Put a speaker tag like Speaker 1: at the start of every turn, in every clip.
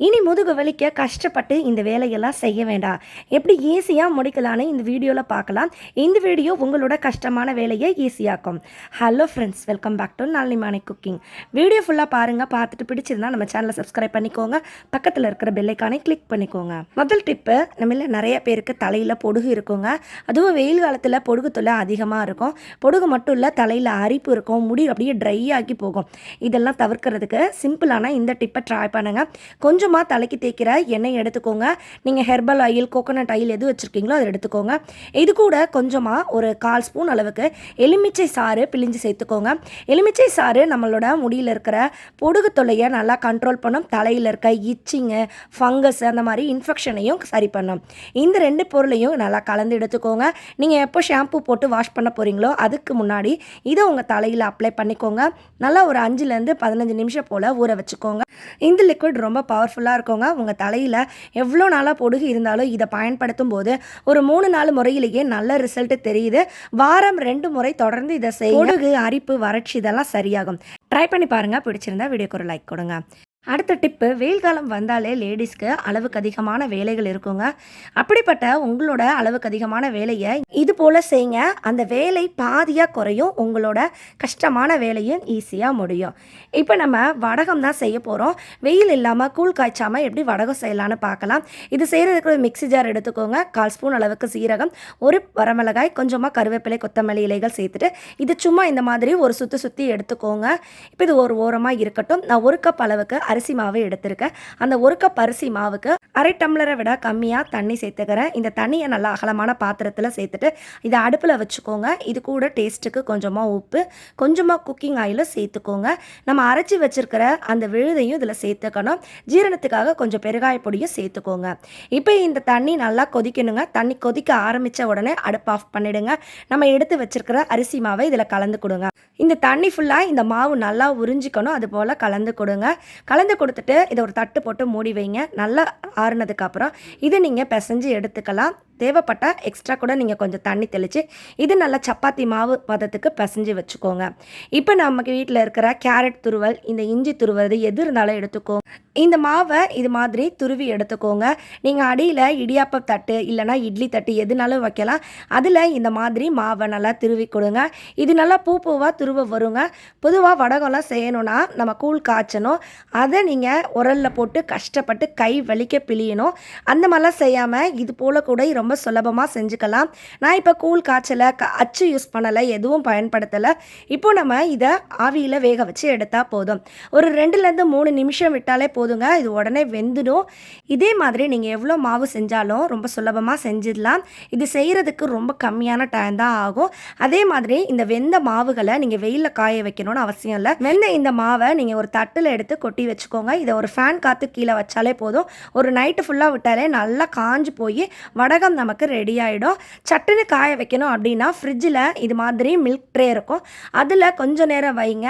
Speaker 1: இனி முதுகு வலிக்க கஷ்டப்பட்டு இந்த வேலையெல்லாம் செய்ய வேண்டாம். எப்படி ஈஸியாக முடிக்கலான்னு இந்த வீடியோவில் பார்க்கலாம். இந்த வீடியோ உங்களோட கஷ்டமான வேலையை ஈஸியாக்கும். Hello friends, welcome back to Nalini cooking. Video ஃபுல்லாக பாருங்கள். பார்த்துட்டு பிடிச்சிருந்தா நம்ம சேனலை சப்ஸ்கிரைப் பண்ணிக்கோங்க. பக்கத்தில் இருக்கிற பெல்லைக்கானே கிளிக் பண்ணிக்கோங்க. முதல் டிப்பு, நம்மள நிறைய பேருக்கு தலையில் பொடுகு இருக்குங்க. அதுவும் வெயில் காலத்தில் பொடுகு தொல்லை அதிகமாக இருக்கும். பொடுகு மட்டும் இல்லை, தலையில் அரிப்பு இருக்கும், முடி அப்படியே ட்ரை ஆகி போகும். இதெல்லாம் தவிர்க்கிறதுக்கு சிம்பிளான இந்த டிப்பை ட்ரை பண்ணுங்கள். கொஞ்சமாக தலைக்கு தேய்க்கிற எண்ணெய் எடுத்துக்கோங்க. நீங்கள் ஹெர்பல் ஆயில், கோகோனட் ஆயில் எது வச்சுருக்கீங்களோ அதை எடுத்துக்கோங்க. இது கூட கொஞ்சமாக ஒரு 1/4 ஸ்பூன் அளவுக்கு எலுமிச்சை சாறு பிழிஞ்சு சேர்த்துக்கோங்க. எலுமிச்சை சாறு நம்மளோட முடியில் இருக்கிற பொடுகு தொல்லையை நல்லா கண்ட்ரோல் பண்ணும். தலையில் இருக்க இச்சிங்கு, ஃபங்கஸ், அந்த மாதிரி இன்ஃபெக்ஷனையும் சரி பண்ணும். இந்த 2 பொருளையும் நல்லா கலந்து எடுத்துக்கோங்க. நீங்கள் எப்போ ஷாம்பு போட்டு வாஷ் பண்ண போகிறீங்களோ அதுக்கு முன்னாடி இதை உங்கள் தலையில் அப்ளை பண்ணிக்கோங்க. நல்லா ஒரு 5லேருந்து 15 நிமிஷம் போல் ஊற வச்சுக்கோங்க. இந்த லிக்விட் ரொம்ப பவர்ஃபுல்லாக இருக்குங்க. உங்கள் தலையில் எவ்வளோ நாளாக பொடுகு இருந்தாலும் இதை பயன்படுத்தும் போது ஒரு 3-4 முறையிலேயே நல்ல ரிசல்ட் தெரியுது. வாரம் 2 முறை தொடர்ந்து இதை பொடுகு, அரிப்பு, வறட்சி இதெல்லாம் சரியாகும். ட்ரை பண்ணி பாருங்கள். பிடிச்சிருந்தா வீடியோக்கு ஒரு லைக் கொடுங்க. அடுத்த டிப்பு, வெயில் காலம் வந்தாலே லேடிஸ்க்கு அளவுக்கு அதிகமான வேலைகள் இருக்குங்க. அப்படிப்பட்ட உங்களோட அளவுக்கு அதிகமான வேலையை இது போல் செய்யுங்க. அந்த வேலை பாதியாக குறையும், உங்களோட கஷ்டமான வேலையும் ஈஸியாக முடியும். இப்போ நம்ம வடகம் தான் செய்ய போகிறோம். வெயில் இல்லாமல் கூழ் காய்ச்சாமல் எப்படி வடகம் செய்யலான்னு பார்க்கலாம். இது செய்கிறதுக்கு ஒரு மிக்ஸி ஜார் எடுத்துக்கோங்க. 1/4 ஸ்பூன் அளவுக்கு சீரகம், ஒரு வரமிளகாய், கொஞ்சமாக கருவேப்பிலை, கொத்தமல்லி இலைகள் சேர்த்துட்டு இது சும்மா இந்த மாதிரி ஒரு சுற்றி எடுத்துக்கோங்க. இப்போ இது ஒரு ஓரமாக இருக்கட்டும். நான் 1 கப் அளவுக்கு அரிசி மாவு எடுத்திருக்கேன். அந்த 1 கப் அரிசி மாவுக்கு 1/2 டம்ளரை விட கம்மியாக தண்ணி சேர்த்துக்கிறேன். இந்த தண்ணியை நல்லா அகலமான பாத்திரத்தில் சேர்த்துட்டு இதை அடுப்பில் வச்சுக்கோங்க. இது கூட டேஸ்ட்டுக்கு கொஞ்சமாக உப்பு, கொஞ்சமாக குக்கிங் ஆயிலும் சேர்த்துக்கோங்க. நம்ம அரைச்சி வச்சிருக்கிற அந்த விழுதையும் இதில் சேர்த்துக்கணும். ஜீரணத்துக்காக கொஞ்சம் பெருகாய பொடியும் சேர்த்துக்கோங்க. இப்போ இந்த தண்ணி நல்லா கொதிக்கணுங்க. தண்ணி கொதிக்க ஆரம்பித்த உடனே அடுப்பு ஆஃப் பண்ணிடுங்க. நம்ம எடுத்து வச்சிருக்கிற அரிசி மாவை இதில் கலந்து கொடுங்க. இந்த தண்ணி ஃபுல்லாக இந்த மாவு நல்லா உறிஞ்சிக்கணும். அது போல் கலந்து கொடுங்க. கலந்து கொடுத்துட்டு இதை ஒரு தட்டு போட்டு மூடி வைங்க. நல்லா ஆறுனதுக்கப்புறம் இதை நீங்கள் பிசைஞ்சு எடுத்துக்கலாம். தேவைப்பட்ட எக்ஸ்ட்ரா கூட நீங்கள் கொஞ்சம் தண்ணி தெளித்து இது நல்லா சப்பாத்தி மாவு பதத்துக்கு பிசைஞ்சு வச்சுக்கோங்க. இப்போ நமக்கு வீட்டில் இருக்கிற கேரட் துருவல், இந்த இஞ்சி துருவது எது இருந்தாலும் எடுத்துக்கோங்க. இந்த மாவை இது மாதிரி துருவி எடுத்துக்கோங்க. நீங்கள் அடியில் இடியாப்ப தட்டு இல்லைனா இட்லி தட்டு எதுனாலும் வைக்கலாம். அதில் இந்த மாதிரி மாவை நல்லா துருவி கொடுங்க. இது நல்லா பூவாக துருவ வருங்க. பொதுவாக வடகம்லாம் செய்யணும்னா நம்ம கூழ் காய்ச்சணும். அதை நீங்கள் உரலில் போட்டு கஷ்டப்பட்டு கை வலிக்க பிழியணும். அந்த மாதிரிலாம் செய்யாமல் இது போல் கூட ரொம்ப சுலபமாக செஞ்சுக்கலாம். நான் இப்போ கூழ் காய்ச்சலை, அச்சு யூஸ் பண்ணலை, எதுவும் பயன்படுத்தலை. இப்போ நம்ம இதை ஆவியில் வேக வச்சு எடுத்தால் போதும். ஒரு 2லேருந்து 3 நிமிஷம் விட்டாலே போதுங்க. இது உடனே வெந்துடும். இதே மாதிரி நீங்கள் எவ்வளோ மாவு செஞ்சாலும் ரொம்ப சுலபமாக செஞ்சிடலாம். இது செய்கிறதுக்கு ரொம்ப கம்மியான டைம் தான் ஆகும். அதே மாதிரி இந்த வெந்த மாவுகளை நீங்கள் வெயிலில் காய வைக்கணும்னு அவசியம் இல்லை. வெந்த இந்த மாவை நீங்கள் ஒரு தட்டில் எடுத்து கொட்டி வச்சுக்கோங்க. இதை ஒரு ஃபேன் காற்று கீழே வச்சாலே போதும். ஒரு நைட்டு ஃபுல்லாக விட்டாலே நல்லா காஞ்சு போய் வடகம் நமக்கு ரெடி ஆகிடும். சட்டுன்னு காய வைக்கணும் அப்படின்னா ஃப்ரிட்ஜில் இது மாதிரி மில்க் ட்ரே இருக்கும். அதில் கொஞ்சம் நேரம் வைங்க.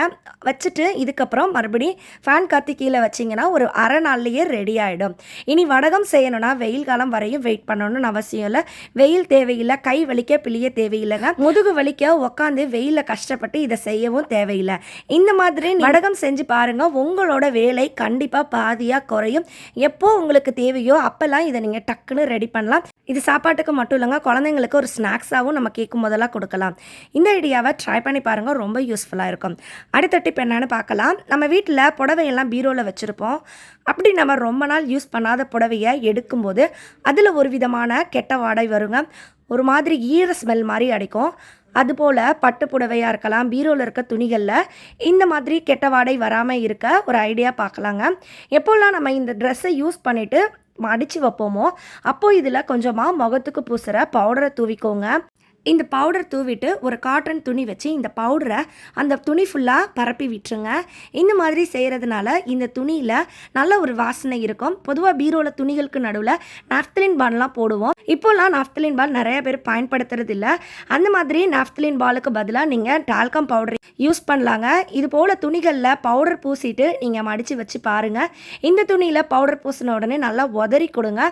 Speaker 1: வச்சுட்டு இதுக்கப்புறம் மறுபடியும் ஃபேன் காற்று கீழே வச்சிங்கன்னா ஒரு அரை நாள்லேயே ரெடி ஆகிடும். இனி வடகம் செய்யணும்னா வெயில் காலம் வரையும் வெயிட் பண்ணணும்னு அவசியம் இல்லை. வெயில் தேவையில்லை, கை வலிக்க பிழிய தேவையில்லைங்க. முதுகு வலிக்க உட்காந்து வெயிலில் கஷ்டப்பட்டு இதை செய்யவும் தேவையில்லை. இந்த மாதிரி வடகம் செஞ்சு பாருங்கள். உங்களோட வேலை கண்டிப்பாக பாதியாக குறையும். எப்போ உங்களுக்கு தேவையோ அப்போல்லாம் இதை நீங்கள் டக்குன்னு ரெடி பண்ணலாம். இது சாப்பாட்டுக்கு மட்டும் இல்லைங்க, குழந்தைங்களுக்கு ஒரு ஸ்நாக்ஸாகவும் நம்ம கேட்கும் போதெல்லாம் கொடுக்கலாம். இந்த ஐடியாவை ட்ரை பண்ணி பாருங்கள், ரொம்ப யூஸ்ஃபுல்லாக இருக்கும். அடுத்த டிப் என்னன்னு பார்க்கலாம். நம்ம வீட்டில் புடவையெல்லாம் பீரோவில் வச்சுருப்போம். அப்படி நம்ம ரொம்ப நாள் யூஸ் பண்ணாத புடவையை எடுக்கும்போது அதில் ஒரு விதமான கெட்ட வாடை வருங்க. ஒரு மாதிரி ஈர ஸ்மெல் மாதிரி அடிக்கும். அதுபோல் பட்டு புடவையாக இருக்கலாம், பீரோவில் இருக்க துணிகளில் இந்த மாதிரி கெட்ட வாடை வராமல் இருக்க ஒரு ஐடியா பார்க்கலாங்க. எப்போல்லாம் நம்ம இந்த ட்ரெஸ்ஸை யூஸ் பண்ணிவிட்டு மடித்து வைப்போமோ அப்போது இதில் கொஞ்சமாக முகத்துக்கு பூசுகிற பவுடரை தூவிக்கோங்க. இந்த பவுடர் தூவிட்டு ஒரு காட்டன் துணி வச்சு இந்த பவுடரை அந்த துணி ஃபுல்லாக பரப்பி விட்டுருங்க. இந்த மாதிரி செய்கிறதுனால இந்த துணியில் நல்ல ஒரு வாசனை இருக்கும். பொதுவாக பீரோவில் துணிகளுக்கு நடுவில் நாப்தலின் பால்லாம் போடுவோம். இப்போல்லாம் நாப்தலின் பால் நிறைய பேர் பயன்படுத்துறது இல்லை. அந்த மாதிரி நாப்தலின் பாலுக்கு பதிலாக நீங்கள் டால்கம் பவுடர் யூஸ் பண்ணலாங்க. இது போல் துணிகளில் பவுடர் பூசிட்டு நீங்கள் மடித்து வச்சு பாருங்கள். இந்த துணியில் பவுடர் பூசின உடனே நல்லா உதறி கொடுங்க.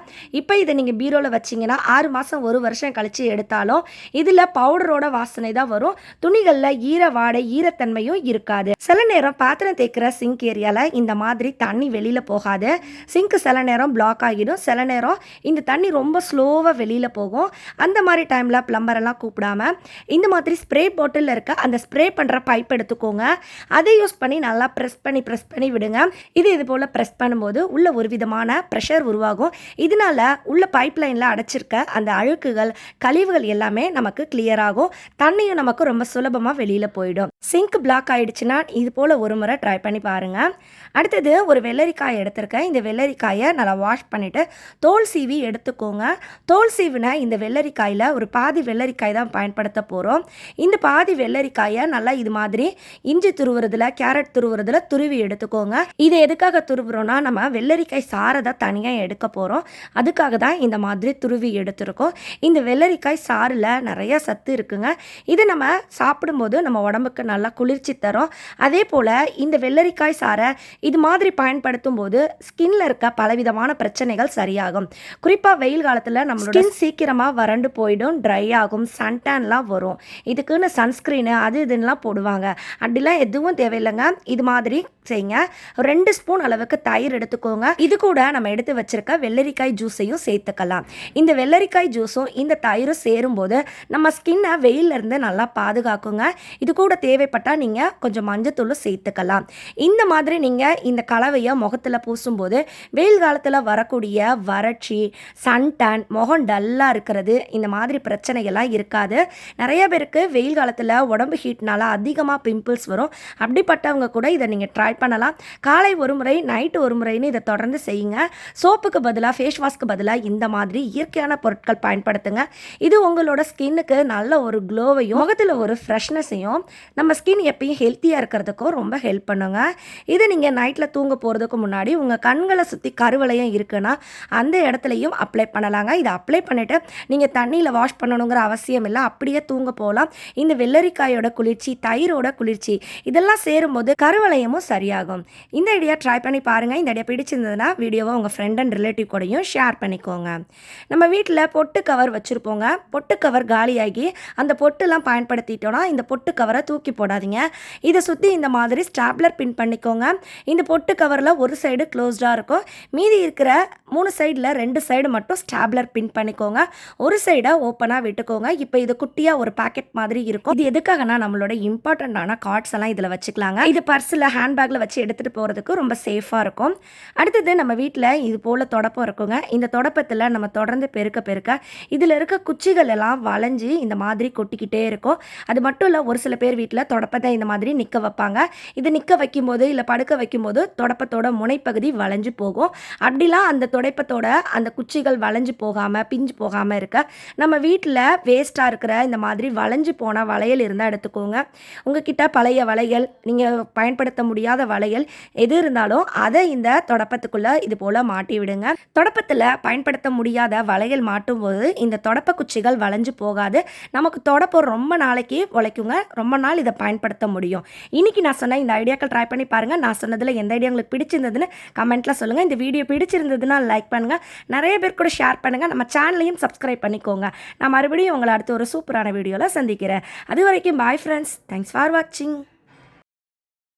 Speaker 1: இப்போ இதை நீங்கள் பீரோவில் வச்சிங்கன்னா 6 மாதம் 1 வருஷம் கழித்து எடுத்தாலும் இதில் பவுடரோட வாசனை தான் வரும். துணிகளில் ஈர வாடை ஈரத்தன்மையும் இருக்காது. சில நேரம் பாத்திரம் தேய்க்கிற சிங்க் ஏரியாவில் இந்த மாதிரி தண்ணி வெளியில் போகாது. சிங்க் சில நேரம் பிளாக் ஆகிடும். சில நேரம் இந்த தண்ணி ரொம்ப ஸ்லோவாக வெளியில் போகும். அந்த மாதிரி டைமில் பிளம்பரெல்லாம் கூப்பிடாம இந்த மாதிரி ஸ்ப்ரே பாட்டிலில் இருக்க அந்த ஸ்ப்ரே பண்ணுற பைப் எடுத்துக்கோங்க. அதை யூஸ் பண்ணி நல்லா ப்ரெஸ் பண்ணி விடுங்க. இது போல் ப்ரெஸ் பண்ணும்போது உள்ள ஒரு விதமான ப்ரெஷர் உருவாகும். இதனால உள்ள பைப் லைனில் அடைச்சிருக்க அந்த அழுக்குகள் கழிவுகள் எல்லாமே நமக்கு கிளியர் ஆகும். தண்ணியும் நமக்கு ரொம்ப சுலபமாக வெளியில் போயிடும். சிங்க் பிளாக் ஆகிடுச்சுன்னா இது போல் ஒரு முறை ட்ரை பண்ணி பாருங்கள். அடுத்தது ஒரு வெள்ளரிக்காய் எடுத்திருக்கேன். இந்த வெள்ளரிக்காயை நல்லா வாஷ் பண்ணிவிட்டு தோல் சீவி எடுத்துக்கோங்க. தோல் சீவின இந்த வெள்ளரிக்காயில் ஒரு பாதி வெள்ளரிக்காய் தான் பயன்படுத்த போகிறோம். இந்த பாதி வெள்ளரிக்காயை நல்லா இது மாதிரி இஞ்சி துருவுறதுல கேரட் துருவுறதுல துருவி எடுத்துக்கோங்க. இது எதுக்காக துருவுறோன்னா நம்ம வெள்ளரிக்காய் சாரதை தனியாக எடுக்க போகிறோம். அதுக்காக தான் இந்த மாதிரி துருவி எடுத்துருக்கோம். இந்த வெள்ளரிக்காய் சாறில் நிறைய சத்து இருக்குங்க. இது நம்ம சாப்பிடும்போது நம்ம உடம்புக்கு நல்லா குளிர்ச்சி தரும். அதே போல் இந்த வெள்ளரிக்காய் சாறை இது மாதிரி பயன்படுத்தும் போது ஸ்கின்ல இருக்க பலவிதமான பிரச்சனைகள் சரியாகும். குறிப்பாக வெயில் காலத்தில் நம்மளோட ஸ்கின் சீக்கிரமாக வறண்டு போயிடும், ட்ரை ஆகும், சன்டேன்லாம் வரும். இதுக்குன்னு சன்ஸ்க்ரீனு அது இதுன்னெலாம் போடுவாங்க. அப்படிலாம் எதுவும் தேவையில்லைங்க. இது மாதிரி செய்யுங்க. 2 ஸ்பூன் அளவுக்கு தயிர் எடுத்துக்கோங்க. இது கூட நம்ம எடுத்து வச்சிருக்க வெள்ளரிக்காய் ஜூஸையும் சேர்த்துக்கலாம். இந்த வெள்ளரிக்காய் ஜூஸும் இந்த தயிரும் சேரும்போது நம்ம ஸ்கின்னை வெயிலிருந்து நல்லா பாதுகாக்குங்க. இது கூட தேவைப்பட்டால் நீங்கள் கொஞ்சம் மஞ்சத்தூளும் சேர்த்துக்கலாம். இந்த மாதிரி நீங்கள் இந்த கலவையை முகத்தில் பூசும்போது வெயில் காலத்தில் வரக்கூடிய வறட்சி, சன்டான், முகம் டல்லாக இருக்கிறது இந்த மாதிரி பிரச்சனைகள்லாம் இருக்காது. நிறைய பேருக்கு வெயில் காலத்தில் உடம்பு ஹீட்னால அதிகமாக பிம்பிள்ஸ் வரும். அப்படிப்பட்டவங்க கூட இதை நீங்கள் ட்ரை பண்ணலாம். காலை ஒரு முறை, நைட்டு ஒரு முறைன்னு இதை தொடர்ந்து செய்யுங்க. சோப்புக்கு பதிலாக, ஃபேஸ் வாஷ்க்கு பதிலாக இந்த மாதிரி இயற்கையான பொருட்கள் பயன்படுத்துங்க. இது உங்களோட ஸ்கின்னுக்கு நல்ல ஒரு க்ளோவையும் முகத்தில் ஒரு ஃப்ரெஷ்னஸையும் நம்ம ஸ்கின் எப்பயும் ஹெல்த்தியாக இருக்கிறதுக்கும் ரொம்ப ஹெல்ப் பண்ணுங்க. இது நீங்கள் நைட்டில் தூங்க போகிறதுக்கு முன்னாடி உங்கள் கண்களை சுற்றி கருவளையம் இருக்குன்னா அந்த இடத்துலையும் அப்ளை பண்ணலாங்க. இதை அப்ளை பண்ணிவிட்டு நீங்கள் தண்ணியில் வாஷ் பண்ணணுங்கிற அவசியம் இல்லை, அப்படியே தூங்க போகலாம். இந்த வெள்ளரிக்காயோட குளிர்ச்சி, தயிரோட குளிர்ச்சி இதெல்லாம் சேரும்போது கருவளையமும் சரியாகும். இந்த ஐடியா ட்ரை பண்ணி பாருங்கள். இந்த ஐடியா பிடிச்சிருந்ததுன்னா வீடியோவை உங்கள் ஃப்ரெண்ட் அண்ட் ரிலேட்டிவ் கூடயும் ஷேர் பண்ணிக்கோங்க. நம்ம வீட்டில் பொட்டு கவர் வச்சுருப்போங்க. பொட்டு கவர் காலியாகி அந்த பொட்டுலாம் பயன்படுத்திட்டோன்னா இந்த பொட்டு கவரை தூக்கி போடாதீங்க. இதை சுற்றி இந்த மாதிரி ஸ்டாப்லர் பின் பண்ணிக்கோங்க. இந்த பொட்டு கவரில் ஒரு சைடு க்ளோஸ்டாக இருக்கும். மீதி இருக்கிற 3 சைடில் 2 சைடு மட்டும் ஸ்டாப்லர் பின் பண்ணிக்கோங்க. ஒரு சைடை ஓப்பனாக விட்டுக்கோங்க. இப்போ இது குட்டியாக ஒரு பேக்கெட் மாதிரி இருக்கும். இது எதுக்காகனா நம்மளோட இம்பார்ட்டண்ட்டான கார்ட்ஸ் எல்லாம் இதில் வச்சுக்கலாங்க. இது பர்ஸில், ஹேண்ட்பேக்கில் வச்சு எடுத்துகிட்டு போகிறதுக்கு ரொம்ப சேஃபாக இருக்கும். அடுத்தது நம்ம வீட்டில் இது போல் தொடப்பம் இருக்குங்க. இந்த தொடப்பத்தில் நம்ம தொடர்ந்து பெருக்க இதில் இருக்க குச்சிகள் எல்லாம் வளைஞ்சி இந்த மாதிரி கொட்டிக்கிட்டே இருக்கும். அது மட்டும் இல்லை, ஒரு சில பேர் வீட்டில் தொடப்பத்தை இந்த மாதிரி நிற்க வைப்பாங்க. இது நிற்க வைக்கும்போது இல்லை படுக்க வைக்கும்போது தொடப்பத்தோட முனைப்பகுதி வளைஞ்சு போகும். அப்படிலாம் அந்த துடைப்பத்தோட அந்த குச்சிகள் வளைஞ்சு போகாமல், பிஞ்சு போகாமல் இருக்க நம்ம வீட்டில் வேஸ்ட்டாக இருக்கிற இந்த மாதிரி வளைஞ்சு போன வளையல் இருந்தால் எடுத்துக்கோங்க. உங்ககிட்ட பழைய வளையல், நீங்கள் பயன்படுத்த முடியாத வளையல் எது இருந்தாலும் அதை இந்த தொடப்பத்துக்குள்ளே இது போல் மாட்டி விடுங்க. தொடப்பத்தில் பயன்படுத்த முடியாத வளையல் மாட்டும் போது இந்த தொடப்ப குச்சிகள் வளைஞ்சு போகாது. நமக்கு தொடப்பம் ரொம்ப நாளைக்கு உழைக்குங்க. ரொம்ப நாள் இதை பயன்படுத்த முடியும். இன்னைக்கு நான் சொன்ன இந்த ஐடியாக்கள் ட்ரை பண்ணி பாருங்கள். நான் சொன்னதில் எந்த ஐடியா உங்களுக்கு பிடிச்சிருந்ததுன்னு கமெண்ட்டில் சொல்லுங்கள். இந்த வீடியோ பிடிச்சிருந்ததுன்னா லைக் பண்ணுங்கள், நிறைய பேர் கூட ஷேர் பண்ணுங்கள், நம்ம சேனலையும் சப்ஸ்கிரைப் பண்ணிக்கோங்க. நான் மறுபடியும் உங்களை அடுத்து ஒரு சூப்பரான வீடியோவில் சந்திக்கிறேன். அது வரைக்கும் பாய் ஃப்ரெண்ட்ஸ். தேங்க்ஸ் ஃபார் வாட்சிங்.